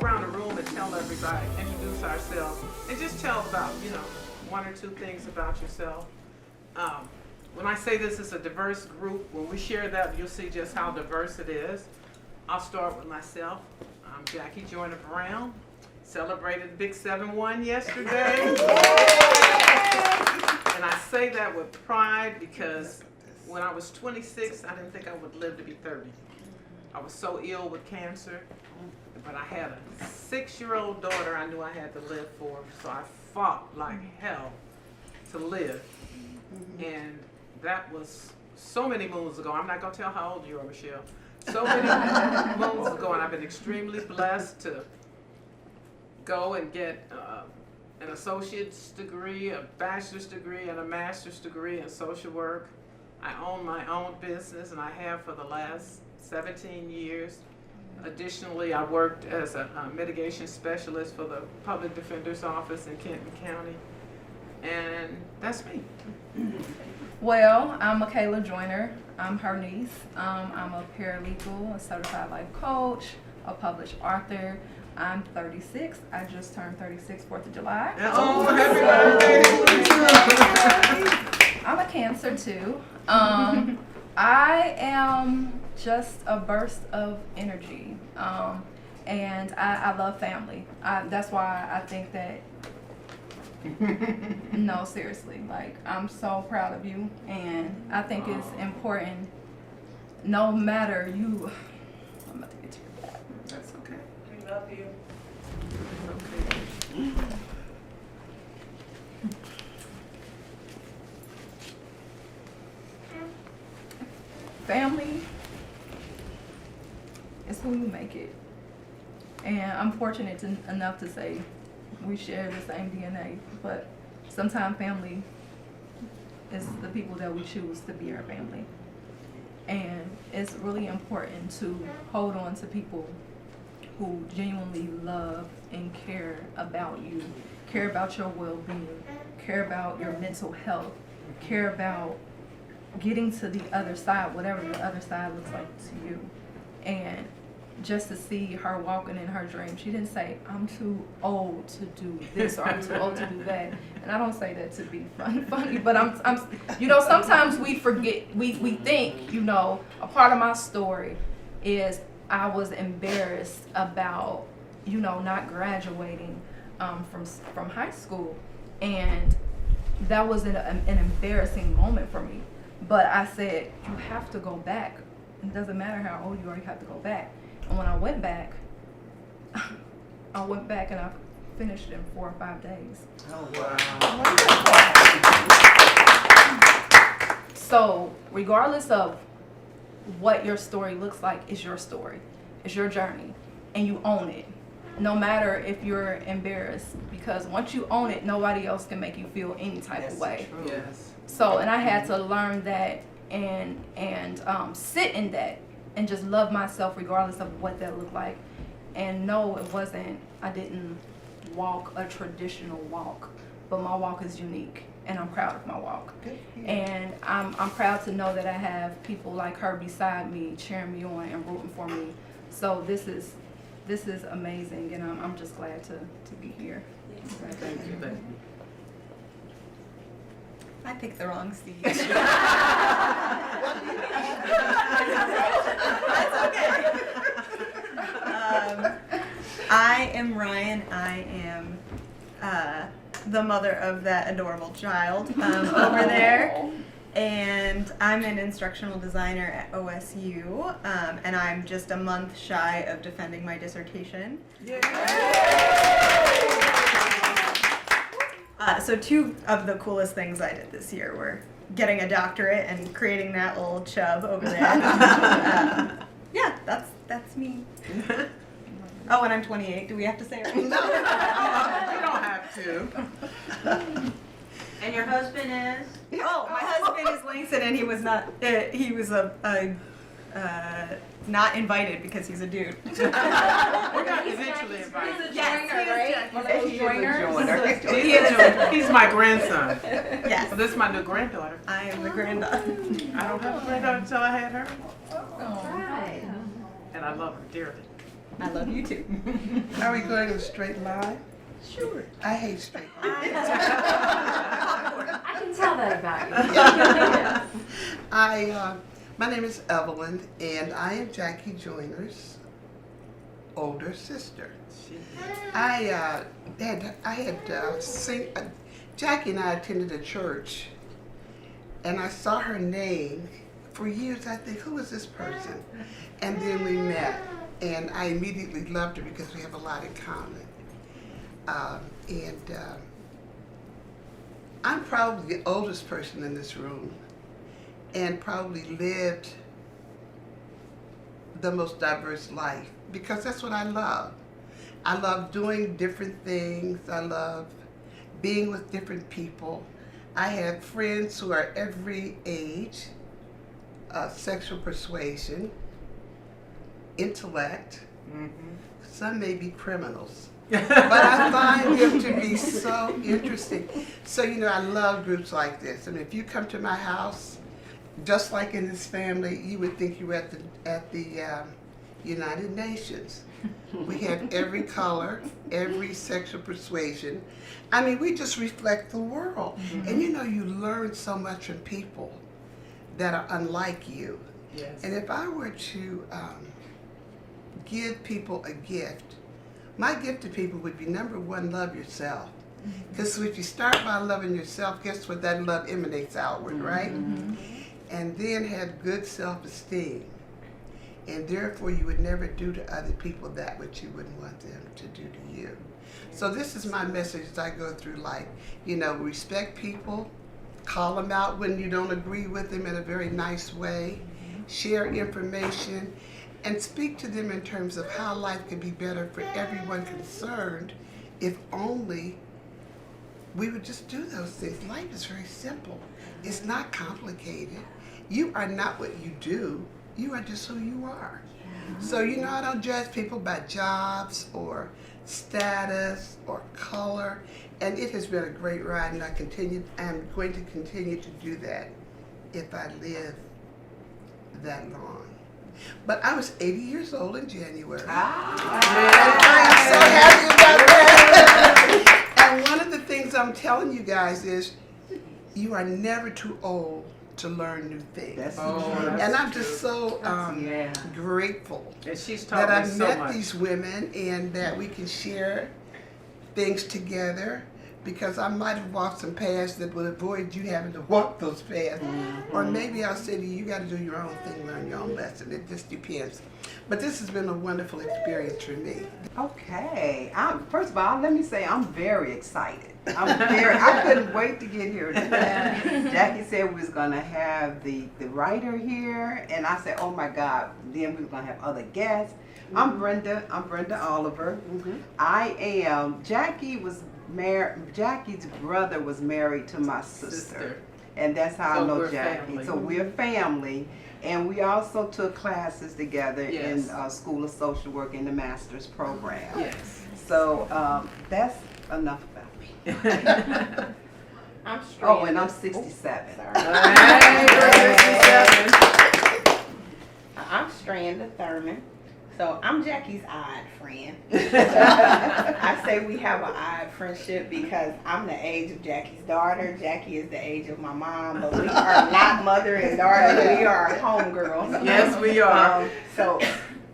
around the room and tell everybody, introduce ourselves, and just tell about, one or two things about yourself. When I say this is a diverse group, when we share that, you'll see just how diverse it is. I'll start with myself. I'm Jackie Joyner Brown. Celebrated Big 7-1 yesterday. And I say that with pride because when I was 26, I didn't think I would live to be 30. I was so ill with cancer, but I had a 6-year-old daughter I knew I had to live for, so I fought like hell to live. And that was so many moons ago. I'm not going to tell how old you are, Michelle. So many moons ago, and I've been extremely blessed to go and get an associate's degree, a bachelor's degree, and a master's degree in social work. I own my own business, and I have for the last 17 years. Additionally, I worked as a mitigation specialist for the Public Defender's Office in Kenton County, and that's me. Well, I'm Michaela Joyner. I'm her niece. I'm a paralegal, a certified life coach, a published author. I'm 36. I just turned 36, 4th of July. Oh, happy birthday! I'm a Cancer too. I am just a burst of energy, and I love family. That's why I think that. No, seriously, like I'm so proud of you, and I think it's important. No matter you, I'm about to get to your dad. That's okay. We love you. Okay. Family is who you make it, and I'm fortunate enough to say we share the same DNA, but sometimes family is the people that we choose to be our family. And it's really important to hold on to people who genuinely love and care about you, care about your well-being, care about your mental health, care about getting to the other side, whatever the other side looks like to you. And just to see her walking in her dream, she didn't say, I'm too old to do this or I'm too old to do that. And I don't say that to be funny, but I'm sometimes we forget, we think, a part of my story is I was embarrassed about, not graduating from high school. And that was an embarrassing moment for me. But I said, you have to go back. It doesn't matter how old you are, you have to go back. And when I went back and I finished in 4 or 5 days. Oh, wow. So regardless of what your story looks like, it's your story. It's your journey. And you own it. No matter if you're embarrassed. Because once you own it, nobody else can make you feel any type of way. Yes. So, and I had to learn that and sit in that. And just love myself regardless of what that looked like. And no, I didn't walk a traditional walk, but my walk is unique, and I'm proud of my walk. And I'm proud to know that I have people like her beside me, cheering me on and rooting for me. So this is amazing, and I'm just glad to be here. Thank you, baby. I picked the wrong seat. That's okay. I am Ryan. I am the mother of that adorable child over there. And I'm an instructional designer at OSU, and I'm just a month shy of defending my dissertation. So 2 of the coolest things I did this year were getting a doctorate and creating that little chub over there. Yeah, that's me. Oh, and I'm 28. Do we have to say it? No, you don't have to. And your husband is? Oh, my husband is Langston, and he was not. He was not invited because he's a dude. We got eventually invited. He's my grandson. Yes. So this is my new granddaughter. I am the granddaughter. I don't have a granddaughter until I had her, Right. and I love her dearly. I love you too. Are we going in a straight line? Sure. I hate straight lines. I can tell that about you. Yes. My name is Evelyn, and I am Jackie Joyner's older sister. Jackie and I attended a church, and I saw her name for years. I think, who is this person? And then we met, and I immediately loved her because we have a lot in common. I'm probably the oldest person in this room, and probably lived the most diverse life because that's what I love. I love doing different things. I love being with different people. I have friends who are every age, sexual persuasion, intellect. Some may be criminals. But I find them to be so interesting. So, I love groups like this. I mean, if you come to my house, just like in this family, you would think you were at the United Nations. We have every color, every sexual persuasion. I mean, we just reflect the world. And you learn so much from people that are unlike you. Yes. And if I were to give people a gift, my gift to people would be, number one, love yourself. Because if you start by loving yourself, guess what? That love emanates outward, right? And then have good self-esteem. And therefore, you would never do to other people that which you wouldn't want them to do to you. So this is my message as I go through life. Respect people, call them out when you don't agree with them in a very nice way, share information, and speak to them in terms of how life can be better for everyone concerned if only we would just do those things. Life is very simple. It's not complicated. You are not what you do. You are just who you are. So, I don't judge people by jobs or status or color. And it has been a great ride, and I'm going to continue to do that if I live that long. But I was 80 years old in January. And I am so happy about that. And one of the things I'm telling you guys is you are never too old to learn new things. And I'm just so grateful And she's that taught me I've so met much. these women and that we can share things together, because I might have walked some paths that would avoid you having to walk those paths. Or maybe I'll say to you, you got to do your own thing, learn your own lesson. It just depends. But this has been a wonderful experience for me. Okay. First of all, let me say I'm very excited. I couldn't wait to get here today. Jackie said we was going to have the writer here, and I said, oh my God, then we were going to have other guests. I'm Brenda Oliver. Jackie's brother was married to my sister. And that's how So I know we're Jackie. family. So we're family. And we also took classes together in School of Social Work in the master's program. Yes. So that's enough about me. I'm straight. Oh, and I'm 67. I'm Stranda Thurman. So I'm Jackie's odd friend. I say we have an odd friendship because I'm the age of Jackie's daughter. Jackie is the age of my mom, but we are not mother and daughter. We are homegirls. Yes, we are. So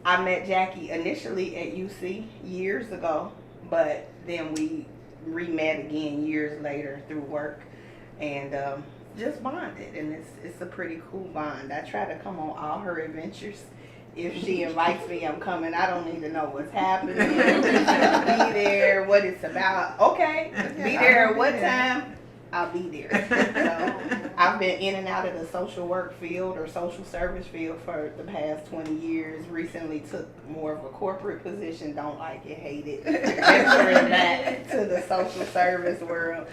I met Jackie initially at UC years ago, but then we re-met again years later through work, and just bonded, and it's a pretty cool bond. I try to come on all her adventures. If she invites me, I'm coming. I don't need to know what's happening, be there, what it's about. Okay, be there at what time? I'll be there. So I've been in and out of the social work field or social service field for the past 20 years. Recently took more of a corporate position. Don't like it, hate it. Entering back to the social service world.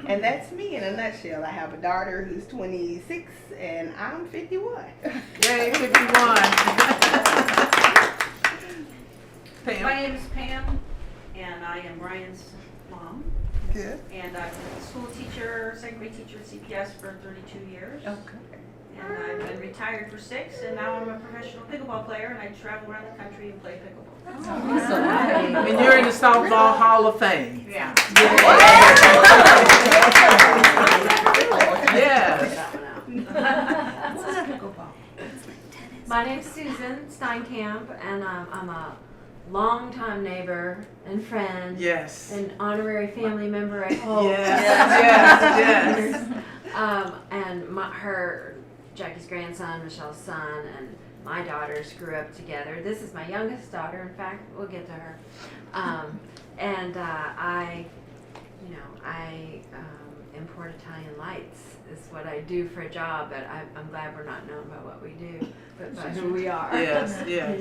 And that's me in a nutshell. I have a daughter who's 26 and I'm 51. Yay, 51. Pam. My name is Pam, and I am Ryan's mom. Good. And I've been a school teacher, second grade teacher at CPS for 32 years. Okay. and I've been retired for 6, and now I'm a professional pickleball player, and I travel around the country and play pickleball. And you're in the Softball Hall of Fame. Yeah. Yes. My name's Susan Steinkamp, and I'm a longtime neighbor and friend. Yes. An honorary family member, I hope. Yes. And Jackie's grandson, Michelle's son, and my daughters grew up together. This is my youngest daughter, in fact. We'll get to her. I import Italian lights. Is what I do for a job, but I'm glad we're not known by what we do, but by who we are. Yes. Yeah.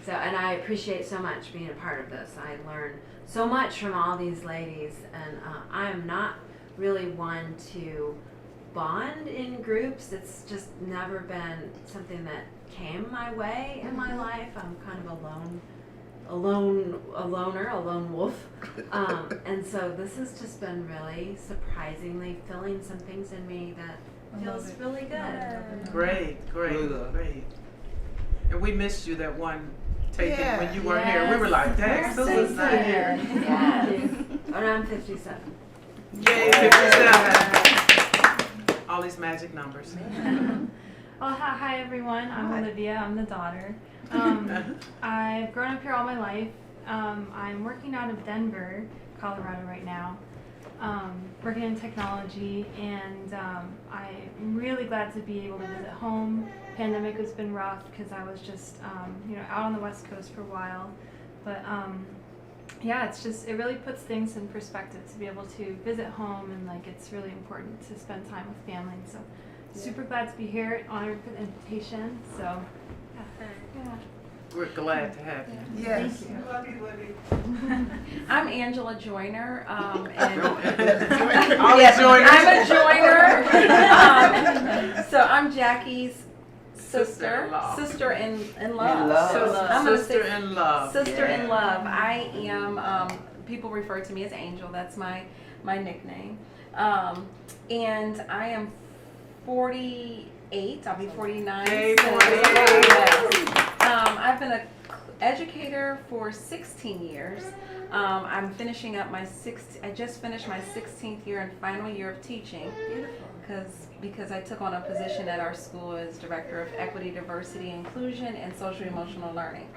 So, and I appreciate so much being a part of this. I learned so much from all these ladies, and I am not really one to bond in groups. It's just never been something that came my way in my life. I'm kind of a lone wolf. And so this has just been really surprisingly filling some things in me that feels really good. Great. And we missed you that one taping when you weren't here. We were like, dang, Susan's not here. Yeah. And I'm 57. Yay, 57. All these magic numbers. Well, hi everyone. I'm Olivia. I'm the daughter. I've grown up here all my life. I'm working out of Denver, Colorado right now, working in technology, and I'm really glad to be able to visit home. Pandemic has been rough because I was just out on the West Coast for a while, but it really puts things in perspective to be able to visit home, and it's really important to spend time with family. So super glad to be here, honored for the invitation. So We're glad to have you. Yes. thank you. Love you. I'm Angela Joyner, All yes, joiners. I'm a joiner. So I'm Jackie's Sister-in-law. sister in In love. love. I'm gonna Sister say in love. sister in love. I am. People refer to me as Angel. That's my nickname. And I am 48. I'll be 49. Yay, soon. 48. I've been an educator for 16 years. I'm finishing up I just finished my 16th year and final year of teaching. Beautiful. Because I took on a position at our school as Director of Equity, Diversity, Inclusion, and Social Emotional Learning.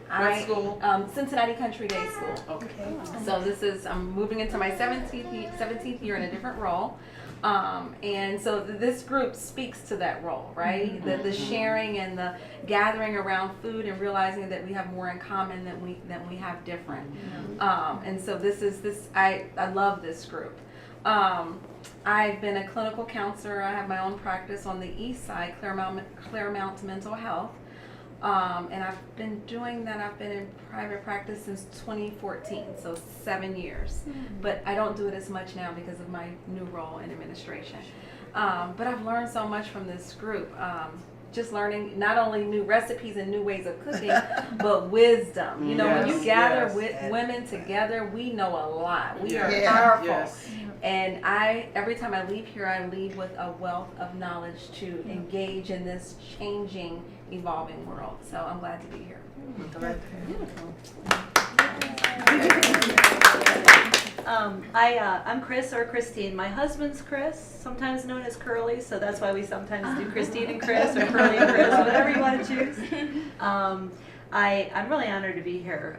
What school? Cincinnati Country Day School. Okay. So I'm moving into my 17th year in a different role. And so this group speaks to that role, right? The sharing and the gathering around food and realizing that we have more in common than we have different. And so I love this group. I've been a clinical counselor. I have my own practice on the east side, Claremont Mental Health. And I've been doing that. I've been in private practice since 2014, so 7 years. But I don't do it as much now because of my new role in administration. But I've learned so much from this group. Just learning not only new recipes and new ways of cooking, but wisdom. When you gather women together, we know a lot. We are powerful. Yes. And every time I leave here, I leave with a wealth of knowledge to engage in this changing, evolving world. So I'm glad to be here. I'm Chris or Christine. My husband's Chris, sometimes known as Curly, so that's why we sometimes do Christine and Chris or Curly and Chris, whatever you want to choose. I'm really honored to be here.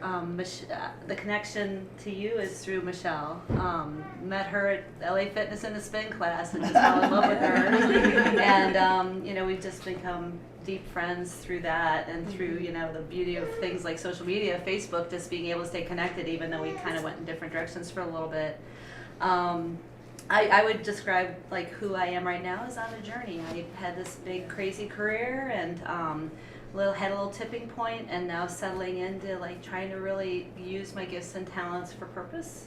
The connection to you is through Michelle. Met her at LA Fitness in a spin class and just fell in love with her. And we've just become deep friends through that, and through the beauty of things like social media, Facebook, just being able to stay connected even though we kind of went in different directions for a little bit. I would describe who I am right now as on a journey. I had this big crazy career and had a little tipping point, and now settling into trying to really use my gifts and talents for purpose.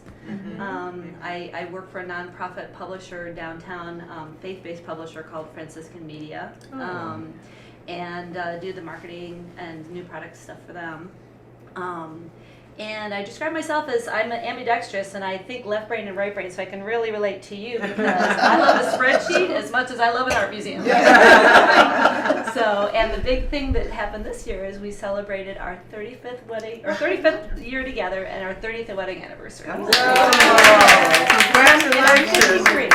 I work for a nonprofit publisher downtown, faith-based publisher called Franciscan Media, and do the marketing and new product stuff for them. And I describe myself as I'm ambidextrous, and I think left brain and right brain, so I can really relate to you because I love a spreadsheet as much as I love an art museum. So, and the big thing that happened this year is we celebrated our 35th wedding, or 35th year together, and our 30th wedding anniversary. Oh, And I'm congratulations. 53.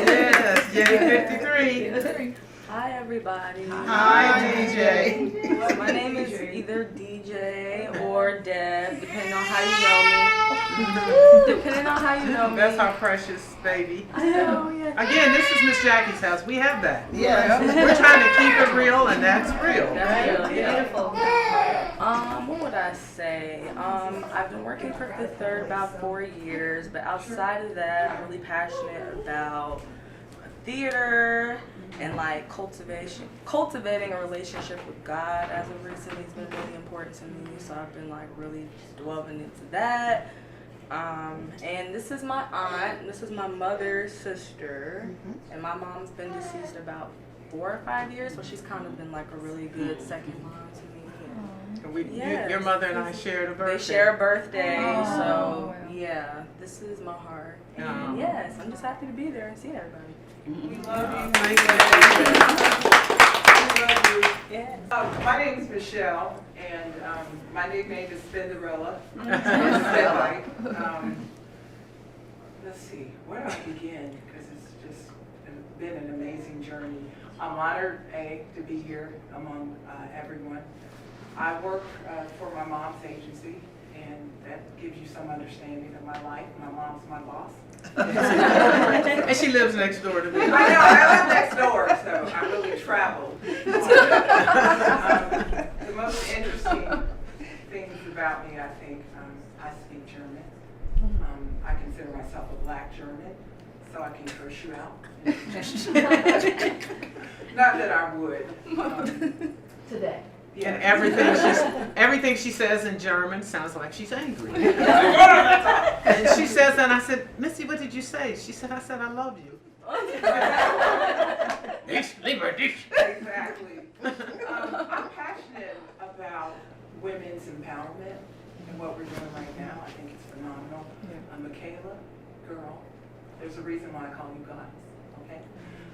Yes, Jenny 53. Hi everybody. Hi, DJ. My name is either DJ or Deb, depending on how you know me. Depending on how you know me. That's our precious baby. I know, yeah. Again, this is Miss Jackie's house. We have that. Yes. We're trying to keep it real, and that's real. That's real, yeah. Beautiful. What would I say? I've been working for Fifth Third about 4 years, but outside of that, I'm really passionate about theater and like cultivating a relationship with God as of recently has been really important to me. So I've been like really delving into that. And this is my aunt. This is my mother's sister, and my mom's been deceased about 4 or 5 years, so she's kind of been like a really good second mom to me. And Yes. your mother and I shared a birthday. They share a birthday, Oh, so wow. yeah, this is my heart. Oh. And yes, I'm just happy to be there and see everybody. We love you. Thank you. We love you. Yeah. My name is Michelle, and my nickname is Spinderella. Let's see, where do I begin? Because it's just been an amazing journey. I'm honored, to be here among everyone. I work for my mom's agency, and that gives you some understanding of my life. My mom's my boss. And she lives next door to me. I know, I live next door, so I really travel. The most interesting things about me, I think, I speak German. I consider myself a black German, so I can curse you out. Not that I would. Today. Yeah. And everything she says in German sounds like she's angry. And she says, and I said, Missy, what did you say? She said, I said, I love you. Ich liebe dich. Exactly. I'm passionate about women's empowerment and what we're doing right now. I think it's phenomenal. Michaela, girl, there's a reason why I call you guys, okay?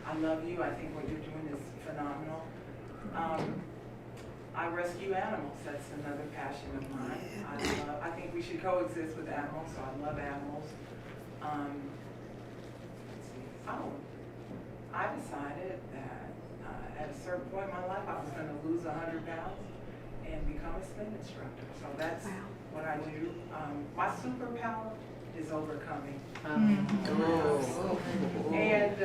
I love you. I think what you're doing is phenomenal. I rescue animals. That's another passion of mine. I think we should coexist with animals, so I love animals. Let's see. I decided that at a certain point in my life I was going to lose 100 pounds and become a spin instructor. So that's what I do. My superpower is overcoming. And,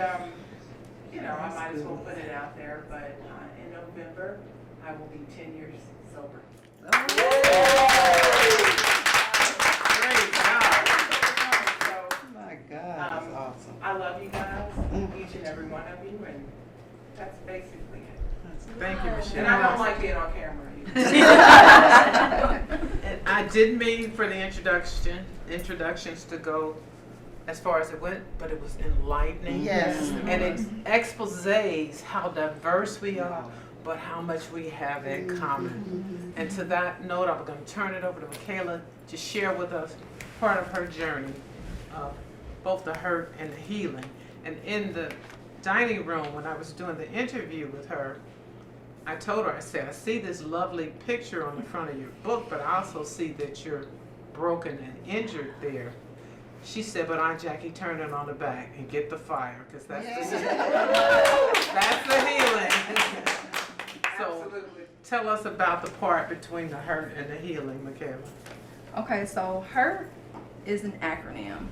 I might as well put it out there, but in November, I will be 10 years sober. Great job. My God, that's awesome. I love you guys, each and every one of you, and that's basically it. Thank you, Michelle. And I don't like being on camera either. And I didn't mean for the introductions to go as far as it went, but it was enlightening. Yes. And it exposes how diverse we are, but how much we have in common. And to that note, I'm going to turn it over to Michaela to share with us part of her journey of both the hurt and the healing. And in the dining room, when I was doing the interview with her, I told her, I said, I see this lovely picture on the front of your book, but I also see that you're broken and injured there. She said, but Aunt Jackie, turn it on the back and get the fire, because that's the healing. So Absolutely. tell us about the part between the hurt and the healing, Michaela. Okay, so HURT is an acronym.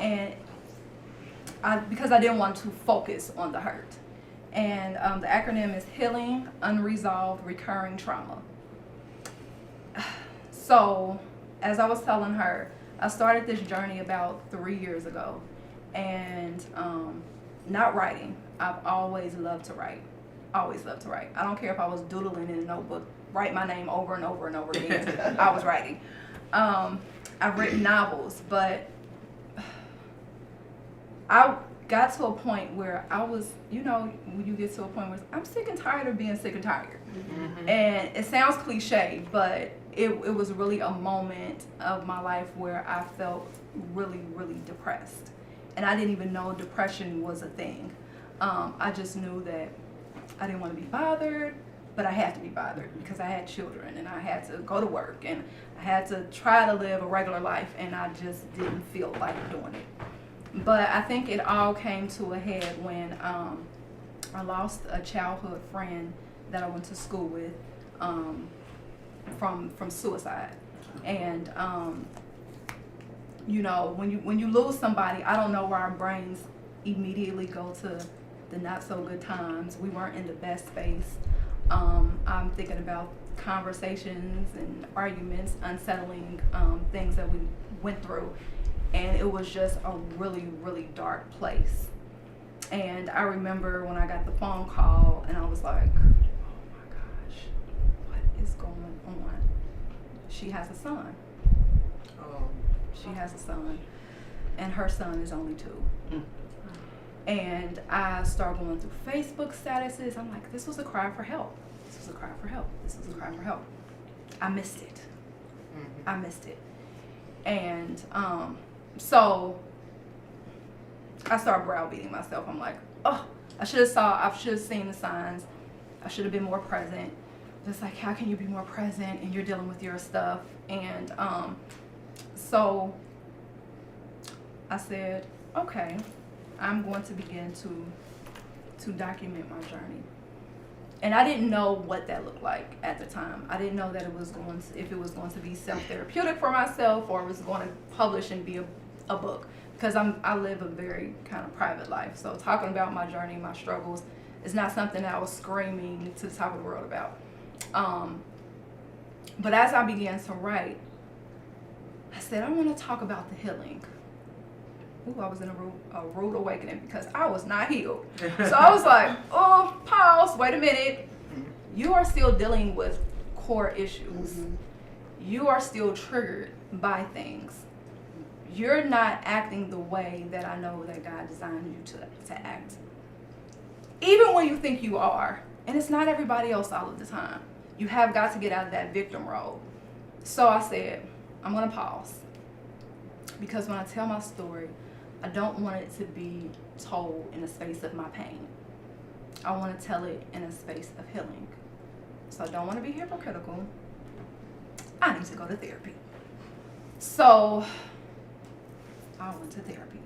And because I didn't want to focus on the hurt. And the acronym is Healing Unresolved Recurring Trauma. So, as I was telling her, I started this journey about 3 years ago. And not writing. I've always loved to write. Always loved to write. I don't care if I was doodling in a notebook, write my name over and over and over again. I was writing. I've written novels, but I got to a point where I was, when you get to a point where I'm sick and tired of being sick and tired. And it sounds cliche, but it was really a moment of my life where I felt really, really depressed. And I didn't even know depression was a thing. I just knew that I didn't want to be bothered, but I had to be bothered because I had children and I had to go to work and I had to try to live a regular life, and I just didn't feel like doing it. But I think it all came to a head when I lost a childhood friend that I went to school with from suicide. And you know, when you lose somebody, I don't know where our brains immediately go to the not so good times. We weren't in the best space. I'm thinking about conversations and arguments, unsettling things that we went through, and it was just a really, really dark place. And I remember when I got the phone call and I was like, oh my gosh, what is going on? She has a son. She has a son, and her son is only 2. And I started going through Facebook statuses. I'm like, this was a cry for help. This was a cry for help. This was a cry for help. I missed it. I missed it. And so I started browbeating myself. I'm like, oh, I should have seen the signs. I should have been more present. Just like, how can you be more present and you're dealing with your stuff? And so I said, okay, I'm going to begin to document my journey. And I didn't know what that looked like at the time. I didn't know that if it was going to be self-therapeutic for myself or it was going to publish and be a book, because I live a very kind of private life. So talking about my journey, my struggles, is not something that I was screaming to the top of the world about. But as I began to write, I said, I want to talk about the healing. Ooh, I was in a rude awakening because I was not healed. So I was like, oh, pause, wait a minute. You are still dealing with core issues. You are still triggered by things. You're not acting the way that I know that God designed you to act. Even when you think you are, and it's not everybody else all of the time. You have got to get out of that victim role. So I said, I'm going to pause. Because when I tell my story, I don't want it to be told in a space of my pain. I want to tell it in a space of healing. So I don't want to be hypocritical. I need to go to therapy. So I went to therapy.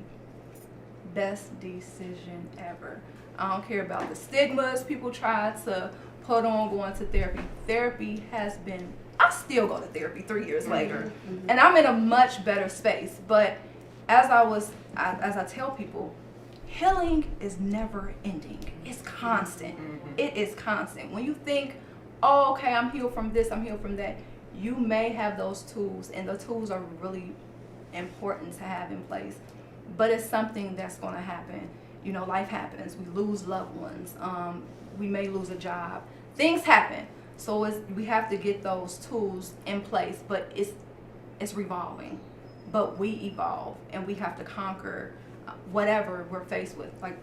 Best decision ever. I don't care about the stigmas people try to put on going to therapy. Therapy has been, I still go to therapy 3 years later. And I'm in a much better space. But as I tell people, healing is never ending. It's constant. It is constant. When you think, oh, okay, I'm healed from this, I'm healed from that, you may have those tools, and the tools are really important to have in place. But it's something that's going to happen. You know, life happens. We lose loved ones. We may lose a job. Things happen. So we have to get those tools in place, but it's revolving. But we evolve, and we have to conquer whatever we're faced with. Like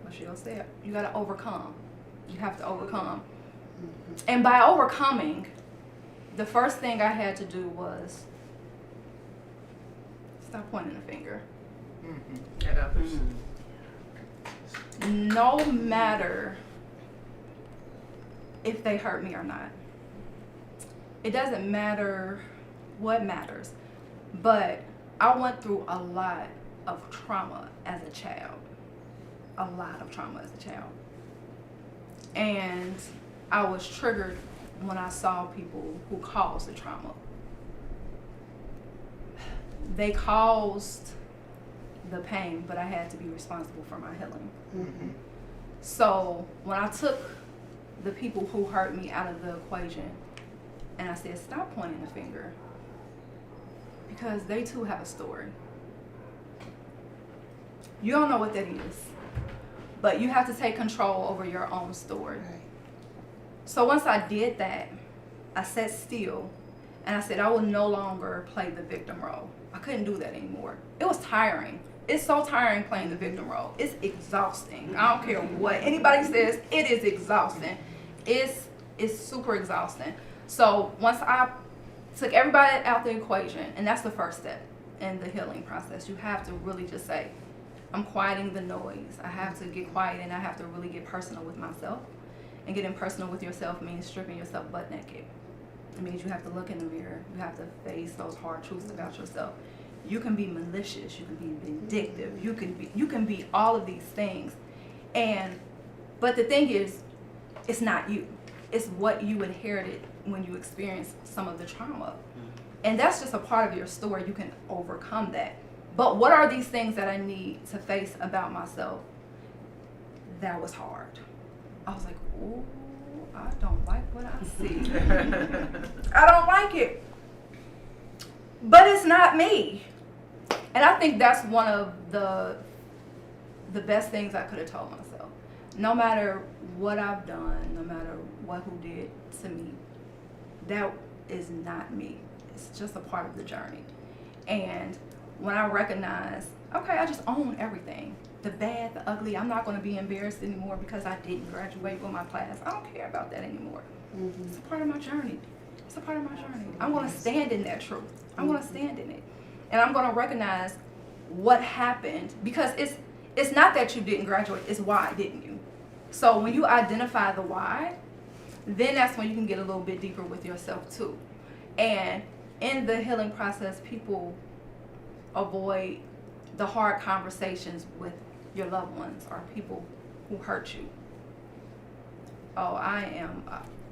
Michelle said, you got to overcome. You have to overcome. And by overcoming, the first thing I had to do was stop pointing the finger. At others. No matter if they hurt me or not. It doesn't matter what matters. But I went through a lot of trauma as a child. A lot of trauma as a child. And I was triggered when I saw people who caused the trauma. They caused the pain, but I had to be responsible for my healing. So when I took the people who hurt me out of the equation, and I said, stop pointing the finger, because they too have a story. You don't know what that is, but you have to take control over your own story. So once I did that, I sat still and I said, I will no longer play the victim role. I couldn't do that anymore. It was tiring. It's so tiring playing the victim role. It's exhausting. I don't care what anybody says, it is exhausting. It's super exhausting. So once I took everybody out the equation, and that's the first step in the healing process. You have to really just say, I'm quieting the noise. I have to get quiet, and I have to really get personal with myself. And getting personal with yourself means stripping yourself butt naked. It means you have to look in the mirror. You have to face those hard truths about yourself. You can be malicious. You can be vindictive. You can be all of these things. But the thing is, it's not you. It's what you inherited when you experienced some of the trauma. And that's just a part of your story. You can overcome that. But what are these things that I need to face about myself? That was hard. I was like, ooh, I don't like what I see. I don't like it. But it's not me. And I think that's one of the best things I could have told myself. No matter what I've done, no matter who did to me, that is not me. It's just a part of the journey. And when I recognize, okay, I just own everything. The bad, the ugly. I'm not going to be embarrassed anymore because I didn't graduate with my class. I don't care about that anymore. It's a part of my journey. It's a part of my journey. I'm going to stand in that truth. I'm going to stand in it. And I'm going to recognize what happened, because it's not that you didn't graduate, it's why didn't you? So when you identify the why, then that's when you can get a little bit deeper with yourself too. And in the healing process, people avoid the hard conversations with your loved ones or people who hurt you. Oh,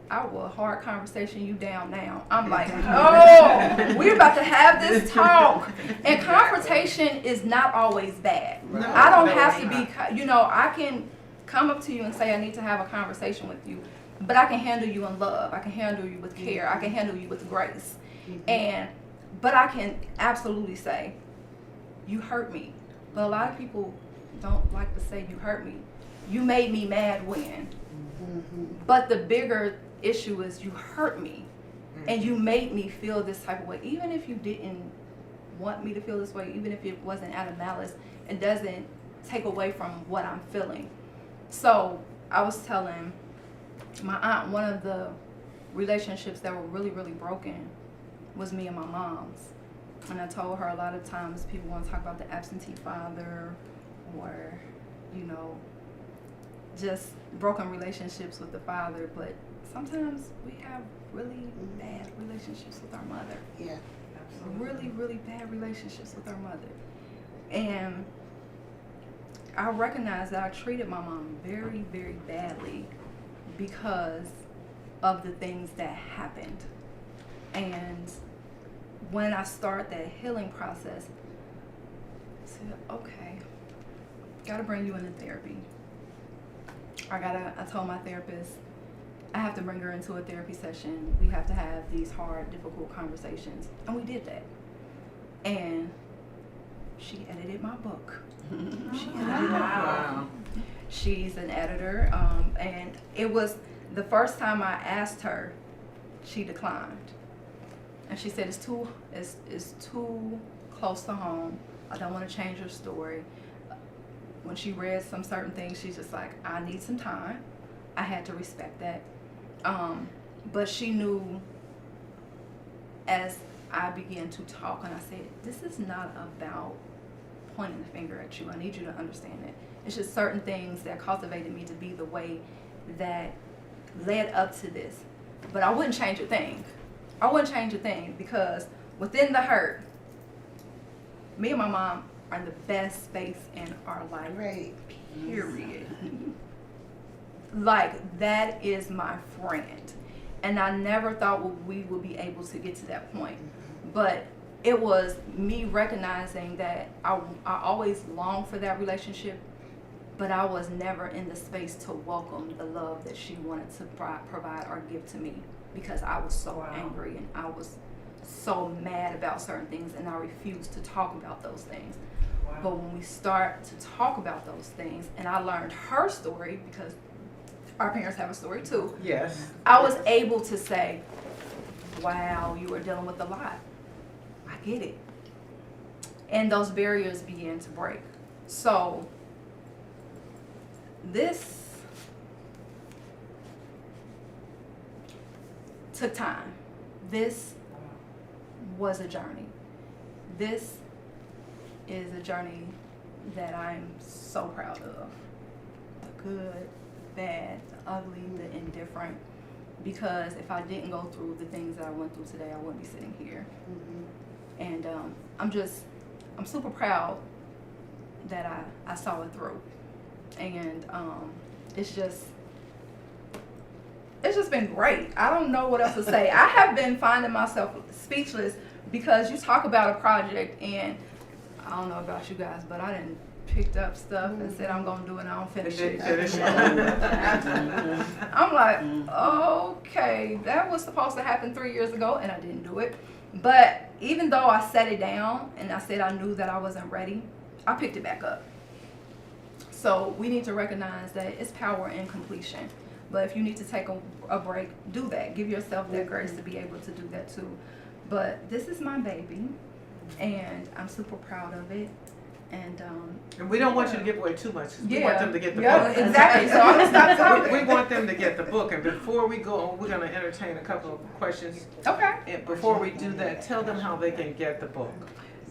I will hard conversation you down now. I'm like, oh, we're about to have this talk. And confrontation is not always bad. No, I don't no, have it's to be, not. I can come up to you and say I need to have a conversation with you, but I can handle you in love. I can handle you with care. I can handle you with grace. But I can absolutely say, you hurt me. But a lot of people don't like to say you hurt me. You made me mad when. But the bigger issue is you hurt me and you made me feel this type of way. Even if you didn't want me to feel this way, even if it wasn't out of malice, it doesn't take away from what I'm feeling. So I was telling my aunt, one of the relationships that were really, really broken was me and my mom's. And I told her a lot of times people want to talk about the absentee father or, just broken relationships with the father, but sometimes we have really bad relationships with our mother. Yeah. Really, really bad relationships with our mother. And I recognize that I treated my mom very, very badly because of the things that happened. And when I start that healing process, I said, okay, gotta bring you into therapy. I told my therapist, I have to bring her into a therapy session. We have to have these hard, difficult conversations. And we did that. And she edited my book. She edited my book. She's an editor. And it was the first time I asked her, she declined. And she said, it's too close to home. I don't want to change her story. When she read some certain things, she's just like, I need some time. I had to respect that. But she knew as I began to talk, and I said, this is not about pointing the finger at you. I need you to understand it. It's just certain things that cultivated me to be the way that led up to this. But I wouldn't change a thing. I wouldn't change a thing because within the hurt, me and my mom are in the best space in our life. Right. Period. Like, that is my friend. And I never thought we would be able to get to that point. But it was me recognizing that I always longed for that relationship, but I was never in the space to welcome the love that she wanted to provide or give to me, because I was so angry and I was so mad about certain things, and I refused to talk about those things. But when we start to talk about those things, and I learned her story, because our parents have a story too. Yes. I was able to say, wow, you are dealing with a lot. I get it. And those barriers began to break. So this took time. This was a journey. This is a journey that I'm so proud of. The good, bad, the ugly, the indifferent. Because if I didn't go through the things that I went through today, I wouldn't be sitting here. And I'm super proud that I saw it through. And it's just been great. I don't know what else to say. I have been finding myself speechless because you talk about a project, and I don't know about you guys, but I didn't picked up stuff and said I'm gonna do it and I don't finish it. I'm like, okay, that was supposed to happen 3 years ago and I didn't do it. But even though I set it down and I said I knew that I wasn't ready, I picked it back up. So we need to recognize that it's power in completion. But if you need to take a break, do that. Give yourself that grace to be able to do that too. But this is my baby and I'm super proud of it. And we don't want you to give away too much. We want them to get the book. Exactly. So I'm gonna stop talking. We want them to get the book. And before we go, we're going to entertain a couple of questions. Okay. And before we do that, tell them how they can get the book.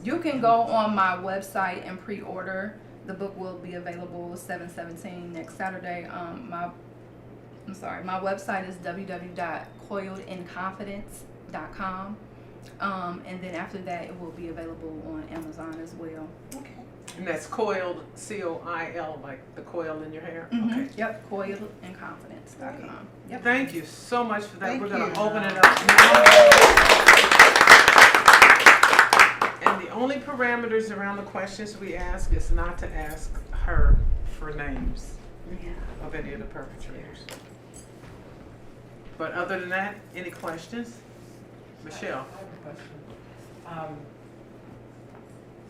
You can go on my website and pre-order. The book will be available 7/17 next Saturday. My website is www.coiledinconfidence.com. And then after that, it will be available on Amazon as well. Okay. And that's coiled, C-O-I-L, like the coil in your hair? Mm-hmm. Okay. Yep, coiledinconfidence.com. Yep. Thank you so much for that. Thank We're going to you. open it up now. And the only parameters around the questions we ask is not to ask her for names of any of the perpetrators. But other than that, any questions? Michelle. I have a question.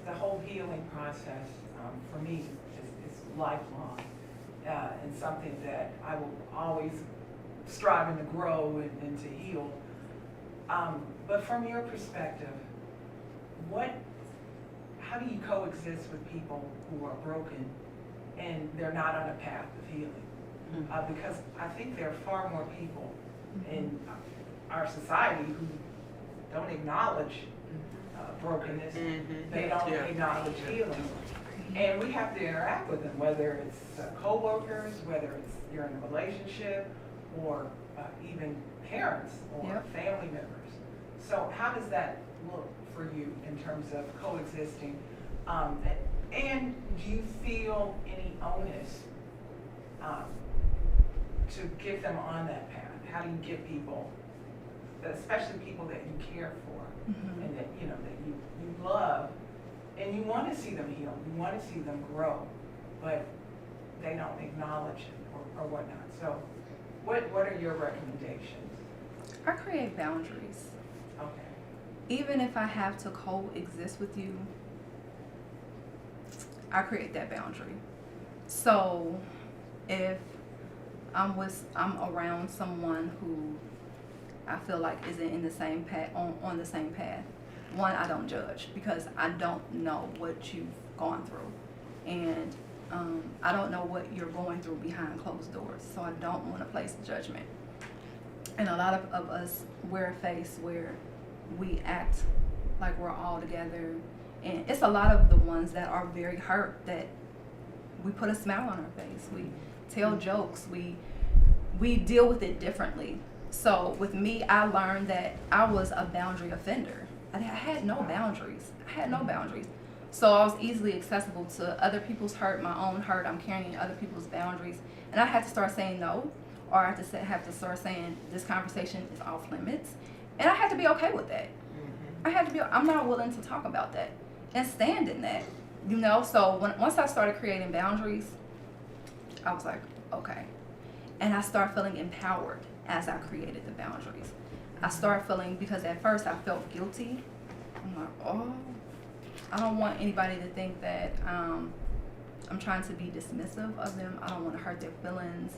The whole healing process, for me, is lifelong, and something that I will always striving to grow and to heal. But from your perspective, how do you coexist with people who are broken and they're not on a path of healing? Because I think there are far more people in our society who don't acknowledge brokenness. They don't acknowledge healing. And we have to interact with them, whether it's co-workers, whether it's you're in a relationship, or even parents or family members. So how does that look for you in terms of coexisting? And do you feel any onus to get them on that path? How do you get people, especially people that you care for, and that that you love, and you want to see them heal, you want to see them grow, but they don't acknowledge it or whatnot. So what are your recommendations? I create boundaries. Okay. Even if I have to coexist with you, I create that boundary. So if I'm around someone who I feel like isn't in the same path, on the same path, one, I don't judge because I don't know what you've gone through, and I don't know what you're going through behind closed doors, so I don't want to place judgment. And a lot of us wear a face where we act like we're all together, and it's a lot of the ones that are very hurt that we put a smile on our face, we tell jokes, we deal with it differently. So with me, I learned that I was a boundary offender. I had no boundaries. So I was easily accessible to other people's hurt, my own hurt. I'm carrying other people's boundaries. And I had to start saying no, or I have to start saying this conversation is off limits. And I had to be okay with that. I'm not willing to talk about that and stand in that, So once I started creating boundaries, I was like, okay. And I started feeling empowered as I created the boundaries. I started feeling, because at first I felt guilty. I'm like, I don't want anybody to think that I'm trying to be dismissive of them. I don't want to hurt their feelings.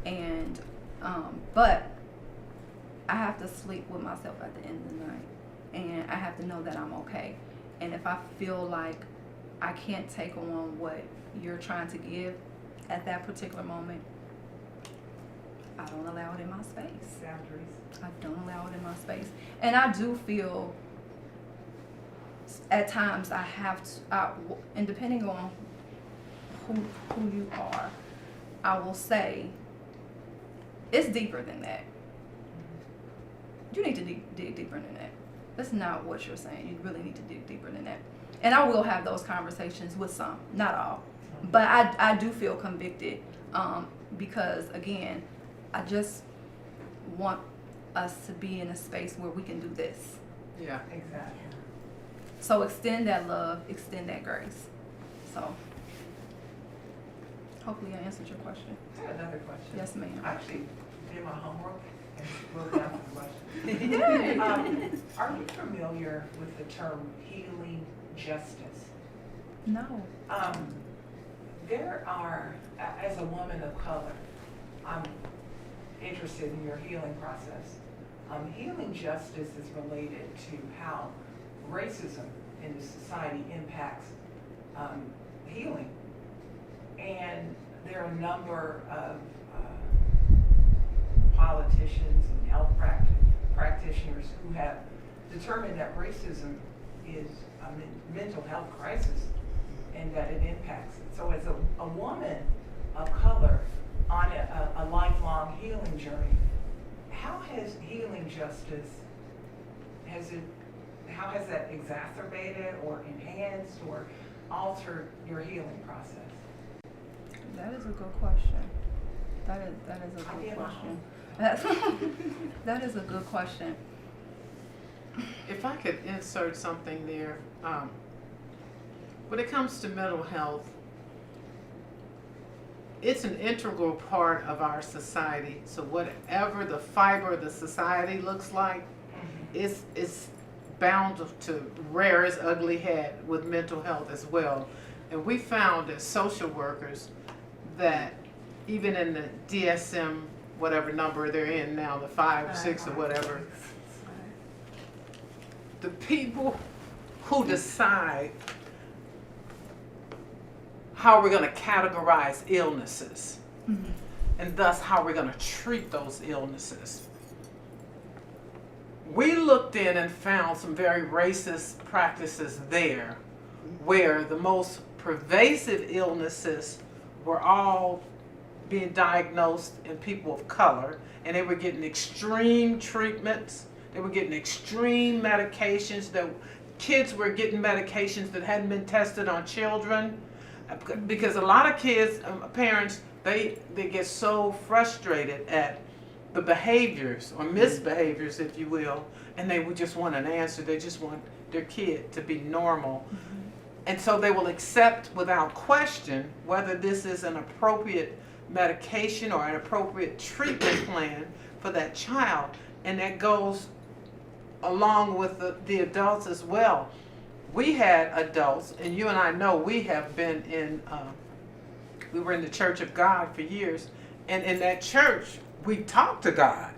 And, but I have to sleep with myself at the end of the night. And I have to know that I'm okay. And if I feel like I can't take on what you're trying to give at that particular moment, I don't allow it in my space. Boundaries. I don't allow it in my space. And I do feel at times I have to, and depending on who you are, I will say it's deeper than that. You need to dig deeper than that. That's not what you're saying. You really need to dig deeper than that. And I will have those conversations with some, not all. But I do feel convicted because, again, I just want us to be in a space where we can do this. Yeah. Exactly. So extend that love, extend that grace. So hopefully I answered your question. I have another question. Yes, ma'am. I actually did my homework and wrote down the question. Yay. Are you familiar with the term healing justice? No. There are, as a woman of color, I'm interested in your healing process. Healing justice is related to how racism in the society impacts healing. And there are a number of politicians and health practitioners who have determined that racism is a mental health crisis and that it impacts it. So as a woman of color on a lifelong healing journey, how has healing justice, how has that exacerbated or enhanced or altered your healing process? That is a good question. That is a good question. That is a good question. If I could insert something there, when it comes to mental health, it's an integral part of our society. So whatever the fiber of the society looks like, it's bound to rear its ugly head with mental health as well. And we found as social workers that even in the DSM, whatever number they're in now, the 5 or 6 or whatever, the people who decide how we're going to categorize illnesses, and thus how we're going to treat those illnesses. We looked in and found some very racist practices there, where the most pervasive illnesses were all being diagnosed in people of color, and they were getting extreme treatments. They were getting extreme medications. That kids were getting medications that hadn't been tested on children, because a lot of kids, parents, they get so frustrated at the behaviors or misbehaviors, if you will, and they would just want an answer. They just want their kid to be normal. And so they will accept without question whether this is an appropriate medication or an appropriate treatment plan for that child. And that goes along with the adults as well. We had adults, and you and I know we have been in, we were in the Church of God for years, and in that church, we talked to God.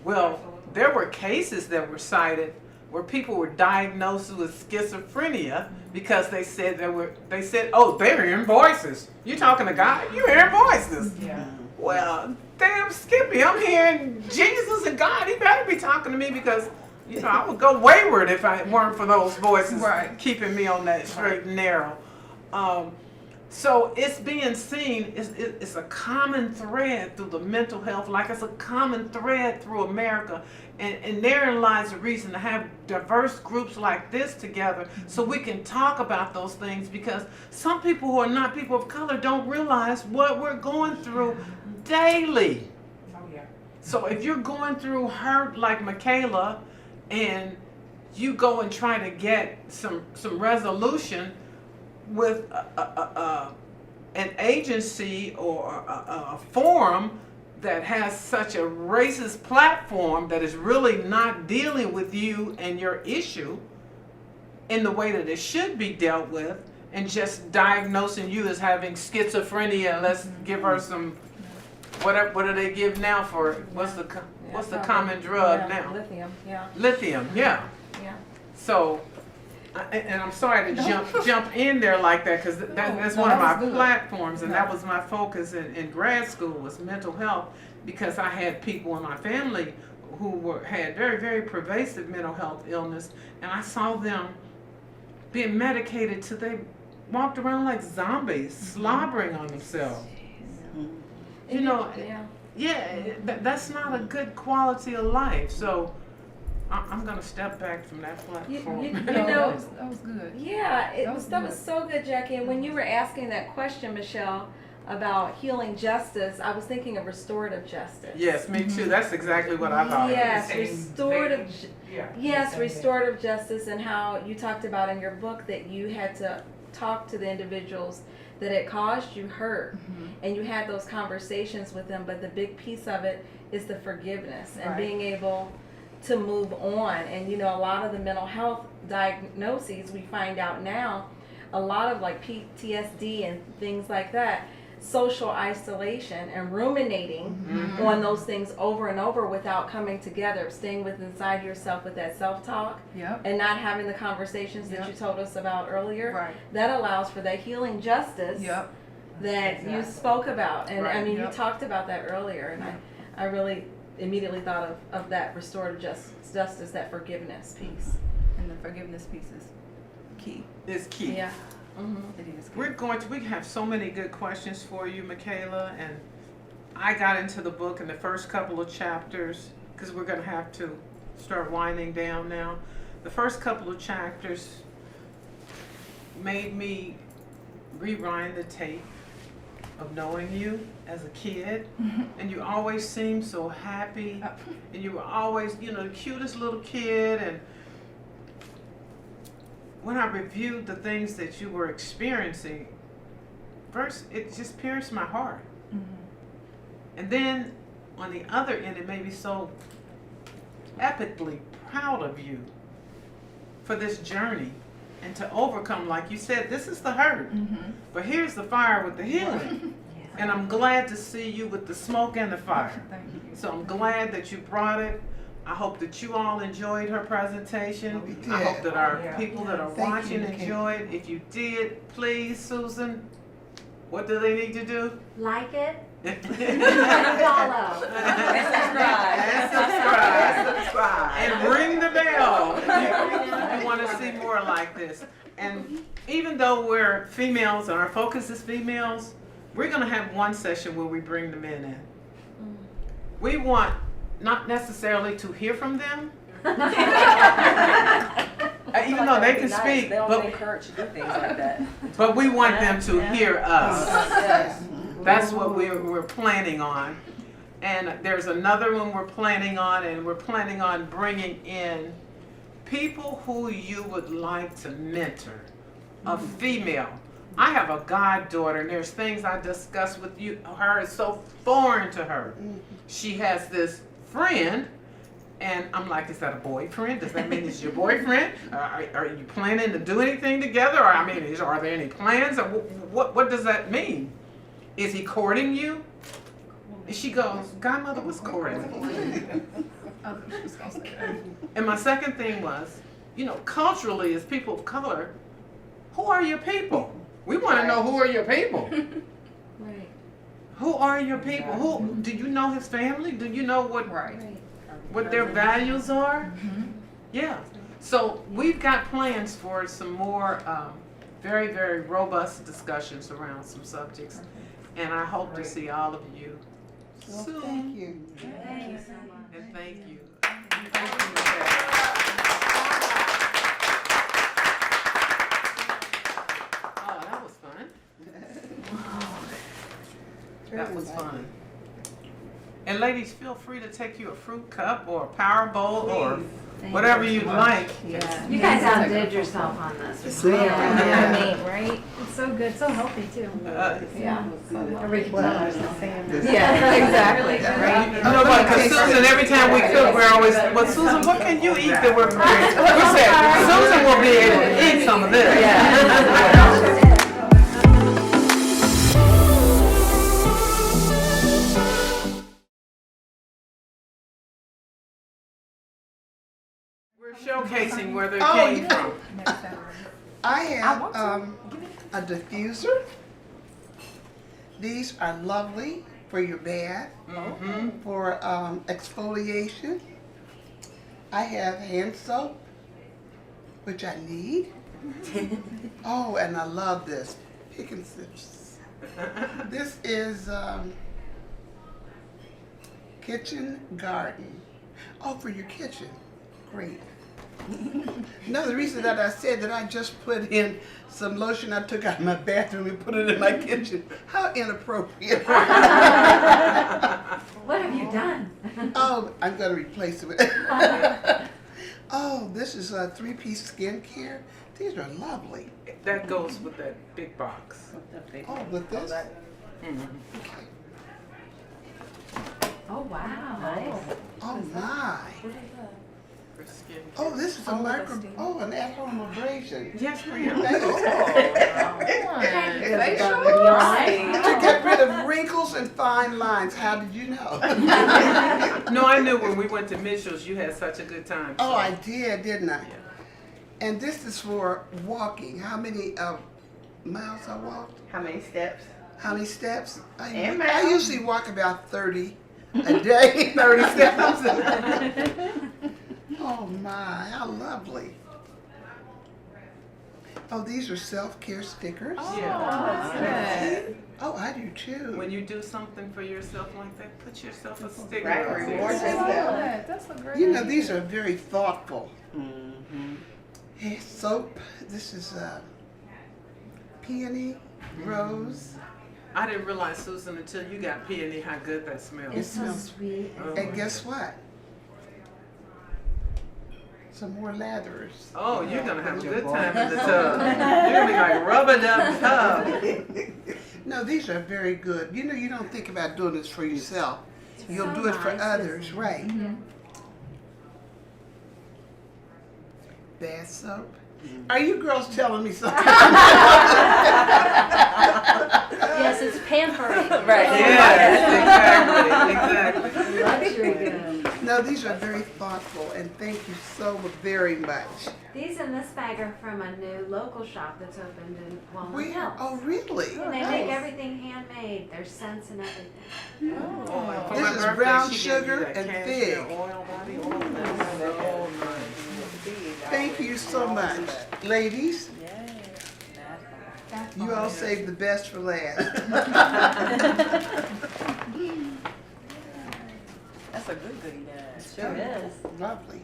Well, there were cases that were cited where people were diagnosed with schizophrenia because they said oh, they're hearing voices. You talking to God? You hearing voices. Yeah. Well, damn Skippy, I'm hearing Jesus and God. He better be talking to me because, you know, I would go wayward if I weren't for those voices keeping me on that straight and narrow. So it's being seen, it's a common thread through the mental health, like it's a common thread through America. And therein lies the reason to have diverse groups like this together so we can talk about those things, because some people who are not people of color don't realize what we're going through daily. Oh, yeah. So if you're going through hurt like Michaela and you go and try to get some resolution with an agency or a forum that has such a racist platform that is really not dealing with you and your issue in the way that it should be dealt with, and just diagnosing you as having schizophrenia, let's give her some, what do they give now for, what's the common drug now? Lithium, yeah. Lithium, yeah. Yeah. So, and I'm sorry to jump in there like that, because that's one of my platforms, and that was my focus in grad school, was mental health, because I had people in my family who had very, very pervasive mental health illness, and I saw them being medicated till they walked around like zombies, slobbering on themselves. You know, that's not a good quality of life. So I'm gonna step back from that platform. You No, know, that was good. yeah, that was good. so good, Jackie. And when you were asking that question, Michelle, about healing justice, I was thinking of restorative justice. Yes, me too. That's exactly what I thought. Yes, Same restorative. vein. Yeah. Yes, Same restorative justice, and how you talked about in your book that you had to talk to the individuals that it caused you hurt, and you had those conversations with them. But the big piece of it is the forgiveness and being able to move on. And you know, a lot of the mental health diagnoses we find out now, a lot of like PTSD and things like that, social isolation and ruminating on those things over and over without coming together, staying with inside yourself with that self-talk Yep. and not having the conversations that you told us about earlier. Right. That allows for that healing justice Yep. that you spoke about. And I Right. mean, Yep. you talked about that earlier, and I really immediately thought of that restorative justice, that forgiveness piece. And the forgiveness piece is key. It's key. Yeah. It is key. We have so many good questions for you, Michaela, and I got into the book in the first couple of chapters, because we're going to have to start winding down now. The first couple of chapters made me rewind the tape of knowing you as a kid, and you always seemed so happy, and you were always, you know, the cutest little kid. And when I reviewed the things that you were experiencing, first it just pierced my heart. And then on the other end, it made me so epically proud of you for this journey and to overcome, like you said, this is the hurt, but here's the fire with the healing. And I'm glad to see you with the smoke and the fire. Thank you. So I'm glad that you brought it. I hope that you all enjoyed her presentation. We did. I hope that our Yeah. people that are Thank watching you, Michaela. enjoyed. If you did, please, Susan, what do they need to do? Like it and And follow. subscribe. And ring the bell if you want to see more like this. And even though we're females and our focus is females, we're going to have one session where we bring the men in. We want not necessarily to hear from them, even though they can speak, They don't but encourage you to do things like that. but we want them to hear us. Yes. That's what we're planning on. And there's another one we're planning on, and we're planning on bringing in people who you would like to mentor, a female. I have a goddaughter, and there's things I discuss with you. Her is so foreign to her. She has this friend, and I'm like, is that a boyfriend? Does that mean it's your boyfriend? Are you planning to do anything together? Or I mean, are there any plans? Or what does that mean? Is he courting you? And she goes, Godmother, what's courting? And my second thing was, you know, culturally, as people of color, who are your people? We want to know, who are your people? Right. Who are your people? Who do you know his family? Do you know what their values are? Yeah. So we've got plans for some more very, very robust discussions around some subjects. And I hope to see all of you soon. Thank you. Thank you so much. And thank you. Thank you, Michelle. Oh, that was fun. That was fun. And ladies, feel free to take you a fruit cup or a power bowl or whatever you'd like. Yeah. You guys outdid yourself on this. Yeah. Right? It's so good, so healthy too. Yeah. Yeah, exactly. Right? You know what, because Susan, every time we cook, we're always, well, Susan, what can you eat that we're preparing? We said, Susan will be able to eat some of this. We're showcasing where they came from. I have a diffuser. These are lovely for your bath, for exfoliation. I have hand soap, which I need. Oh, and I love this. Pick and sips. This is kitchen garden. Oh, for your kitchen. Great. No, the reason that I said that I just put in some lotion I took out of my bathroom and put it in my kitchen. How inappropriate. What have you done? Oh, I'm going to replace it with. Oh, this is a 3-piece skincare. These are lovely. That goes with that big box. Oh, with this? Mhm. Okay. Oh wow, nice. Oh, my. For skin. Oh, this is a micro. Oh, an at-home abrasion. Yes, ma'am. Thank you. To get rid of wrinkles and fine lines. How did you know? No, I knew when we went to Mitchell's, you had such a good time. Oh, so- I did, didn't I? Yeah. And this is for walking. How many miles I walked? How many steps? How many steps? And I miles. usually walk about 30 a day. 30 steps. Oh my, how lovely. Oh, these are self-care stickers. Yeah. Oh, I do too. When you do something for yourself like that, put yourself a sticker. Right, on reward there. yourself. That's a great. You know, these are very thoughtful. Mm-hmm. Hey, soap. This is peony, rose. I didn't realize, Susan, until you got peony, how good that smells. It's so smells- sweet. Oh. And guess what? Some more lathers. Oh, you're gonna have a good time in the tub. You're gonna be like rubber-dub tub. No, these are very good. You know, you don't think about doing this for yourself. You'll so do it for nice, others, isn't it? right? Bath soap. Are you girls telling me something? Yes, it's pampering. Right. Yes, exactly, exactly. Luxury goods. No, these are very thoughtful, and thank you so very much. These in this bag are from a new local shop that's opened in Walnut Where? Hills. Oh, really? And they make everything handmade. There's scents and everything. For my This is birthday, brown she gave sugar me that and cashmere fig. oil, body oil. That's so nice. Thank you so much. Ladies, you all saved the best for last. That's a good goodie bag. Sure is. Lovely.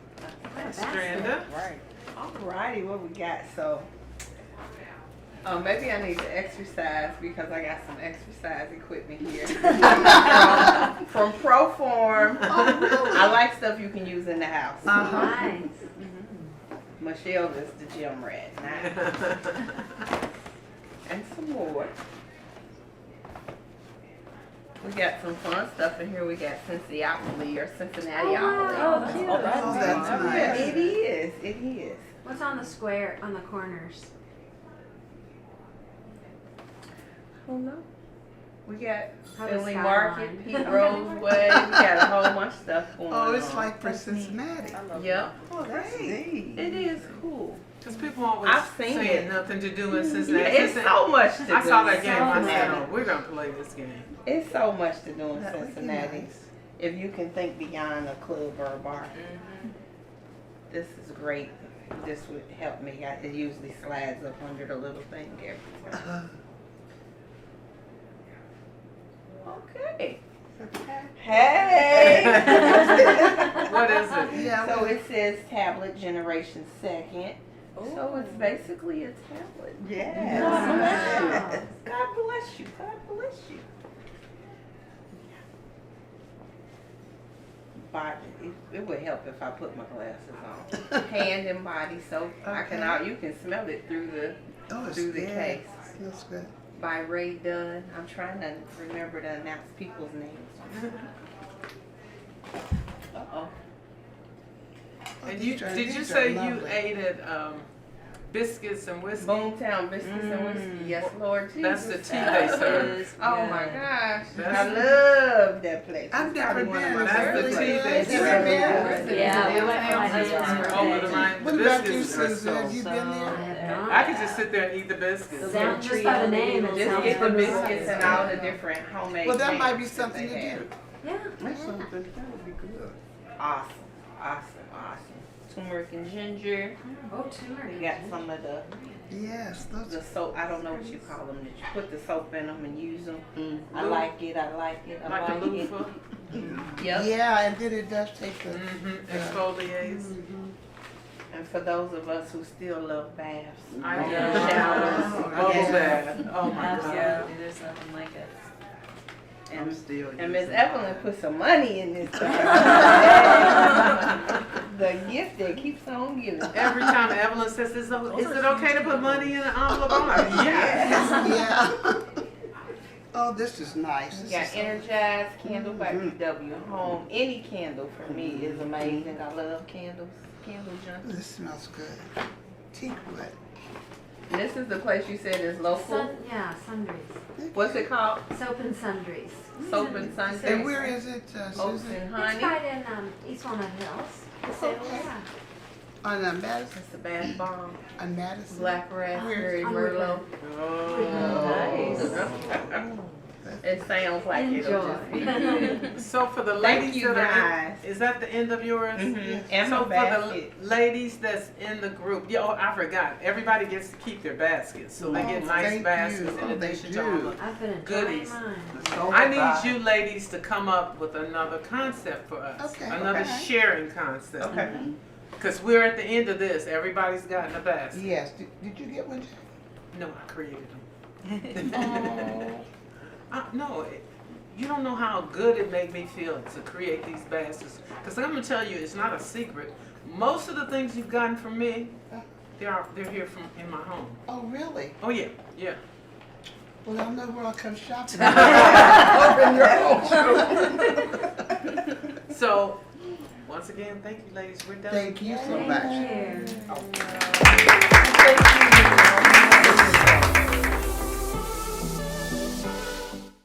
Stranda. Right. Alrighty, what we got? So, maybe I need to exercise because I got some exercise equipment here from Proform. I like stuff you can use in the house. Nice. Michelle is the gym rat. And some more. We got some fun stuff in here. We got Cincinnati or Cincinnati. Oh, cute. Oh, that's nice. It is. It is. What's on the square, on the corners? Oh no. We got How Finley does Market, Skyline? Pete Rose Way. We got a whole bunch of stuff going on. Oh, it's like for Cincinnati. Yep. Oh, that's neat. It is cool. Because people always I've seen saying it. nothing to do in Yeah, Cincinnati. it's so much to do. I saw that game. I So said, much. oh, we're going to play this game. It's so much to do in That would be Cincinnati. nice. If you can think beyond a club or a bar. This is great. This would help me. It usually slides up under the little thing every time. Okay. Hey! What is it? Yeah. So it says tablet generation second. So it's basically a tablet. Yes. Wow. God bless you. God bless you. Body, it would help if I put my glasses on. Hand and body soap. You can smell it through the Oh, it's through the good. case. Smells good. By Ray Dunn. I'm trying to remember to announce people's names. Uh-oh. And These are- did you these are say you lovely. ate at biscuits and whiskey? Boomtown Biscuits and Whiskey. Yes, Lord Jesus. That's the tea they serve. Oh my gosh. I That's- love that place. I've It's never probably one of been. my That's the favorite tea places. they It's never been. Yeah, we went for my husband's Oh, birthday. the line- What the about you, biscuits are Susan? Have you so. been I there? have not. I could just sit there and eat the biscuits. Sound just by the name, it Just sounds get the good. biscuits and all the different homemade Well, that cakes might be that something they to have. do. Yeah. That's something. That would be good. Awesome, awesome, awesome. turmeric and ginger. Oh, turmeric. We got some of the Yes, those soap. I don't know what you call them. That you put the soap in them and use them. I Loo- like it. I like it. I Like like a it. loofah. Yep. Yeah, and then it does take the. Exfoliates. And for those of us who still love baths, I and do. showers, Bubble yeah. bath. Oh my God. Absolutely, there's nothing like it. I'm still. And Miss using Evelyn mine. put some money in this. The gift that keeps on giving. Every time Evelyn says, is it okay to put money in an envelope? I'm like, yes. Yeah. Oh, this is nice. We This got is so- Energized candle by BW Home. Any candle for me is amazing. I love candles. Candle junk. This smells good. Teakwood. This is the place you said is local. Sundries. What's it called? Soap and sundries. Soap and Sundries. And where is it, Oats Susan? and It's honey. right in East Walnut Hills. Yeah. On Madison? It's the bath bomb. On Madison? Black raspberry On merlot. Oh. It sounds like it'll just be good. So for the Thank ladies you, that are guys. in, is that the end of yours? And So my for basket. the ladies that's in the group, I forgot. Everybody gets to keep their baskets, so they get Oh, nice thank baskets you. in Oh, they addition to all do. the I've been enjoying goodies. mine. The soap I vibe. need you ladies to come up with another concept for us. Okay. Another Okay. sharing concept. Okay. Because we're at the end of this. Everybody's gotten a basket. Yes. Did you get one, Jack? No, I created them. No, you don't know how good it made me feel to create these baskets. Because I'm going to tell you, it's not a secret. Most of the things you've gotten from me, they're here from in my home. Oh, really? Oh, yeah, yeah. Well, I know where I'll come shopping. Open your home. So, once again, thank you, ladies. We're done. Thank you so much. Thank you. Thank you.